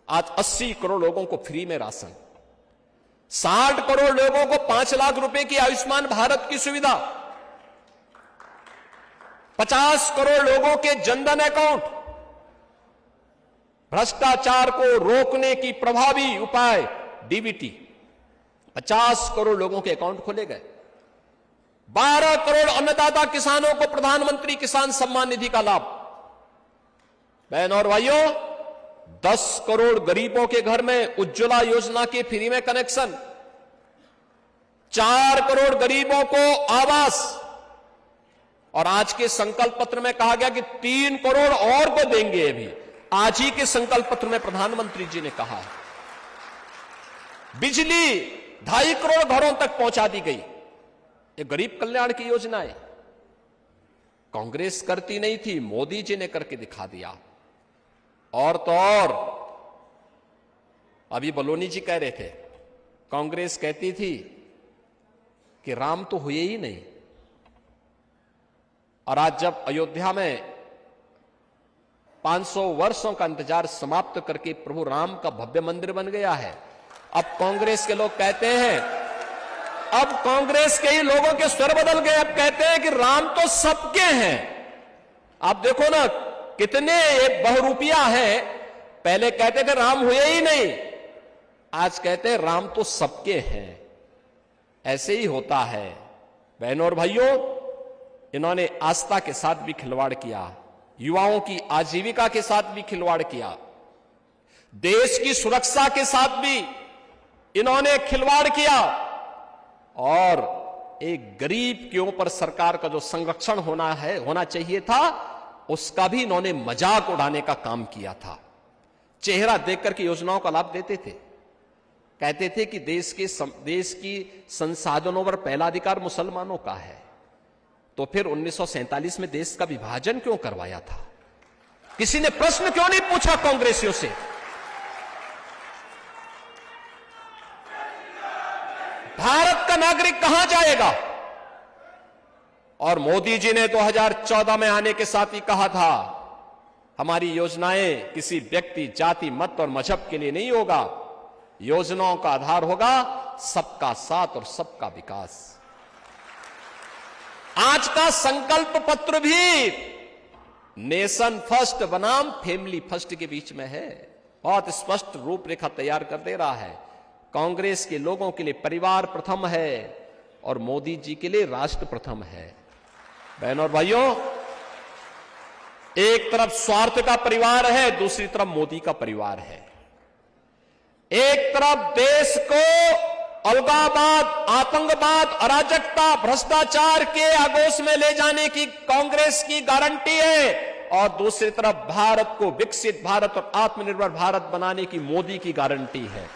आज 80 करोड़ लोगों को फ्री में राशन, 60 करोड़ लोगों को 5 लाख रुपए की आयुष्मान भारत की सुविधा, 50 करोड़ लोगों के जनधन अकाउंट, भ्रष्टाचार को रोकने की प्रभावी उपाय डीबीटी, 50 करोड़ लोगों के अकाउंट खोले गए, 12 करोड़ अन्नदाता किसानों को प्रधानमंत्री किसान सम्मान निधि का लाभ। बहन और भाइयों, 10 करोड़ गरीबों के घर में उज्ज्वला योजना के फ्री में कनेक्शन, 4 करोड़ गरीबों को आवास, और आज के संकल्प पत्र में कहा गया कि 3 करोड़ और को देंगे। अभी आज ही के संकल्प पत्र में प्रधानमंत्री जी ने कहा है। बिजली 2.5 करोड़ घरों तक पहुंचा दी गई। ये गरीब कल्याण की योजना है। कांग्रेस करती नहीं थी, मोदी जी ने करके दिखा दिया। और तो और अभी बलोनी जी कह रहे थे, कांग्रेस कहती थी कि राम तो हुए ही नहीं, और आज जब अयोध्या में 500 वर्षों का इंतजार समाप्त करके प्रभु राम का भव्य मंदिर बन गया है, अब कांग्रेस के लोग कहते हैं, अब कांग्रेस के ही लोगों के स्वर बदल गए। अब कहते हैं कि राम तो सबके हैं। आप देखो ना कितने बहुरूपिया है। पहले कहते थे राम हुए ही नहीं, आज कहते हैं राम तो सबके हैं। ऐसे ही होता है। बहनों और भाइयों, इन्होंने आस्था के साथ भी खिलवाड़ किया, युवाओं की आजीविका के साथ भी खिलवाड़ किया, देश की सुरक्षा के साथ भी इन्होंने खिलवाड़ किया, और एक गरीब के ऊपर सरकार का जो संरक्षण होना चाहिए था, उसका भी इन्होंने मजाक उड़ाने का काम किया था। चेहरा देखकर के योजनाओं का लाभ देते थे। कहते थे कि देश की संसाधनों पर पहला अधिकार मुसलमानों का है। तो फिर 1947 में देश का विभाजन क्यों करवाया था? किसी ने प्रश्न क्यों नहीं पूछा कांग्रेसियों से? भारत का नागरिक कहां जाएगा? और मोदी जी ने 2014 में आने के साथ ही कहा था, हमारी योजनाएं किसी व्यक्ति, जाति, मत और मजहब के लिए नहीं होगा, योजनाओं का आधार होगा सबका साथ और सबका विकास। आज का संकल्प पत्र भी नेशन फर्स्ट बनाम फैमिली फर्स्ट के बीच में है। बहुत स्पष्ट रूपरेखा तैयार कर दे रहा है। कांग्रेस के लोगों के लिए परिवार प्रथम है और मोदी जी के लिए राष्ट्र प्रथम है। बहनों और भाइयों, एक तरफ स्वार्थ का परिवार है, दूसरी तरफ मोदी का परिवार है। एक तरफ देश को अलगाववाद, आतंकवाद, अराजकता, भ्रष्टाचार के आगोश में ले जाने की कांग्रेस की गारंटी है, और दूसरी तरफ भारत को विकसित भारत और आत्मनिर्भर भारत बनाने की मोदी की गारंटी है।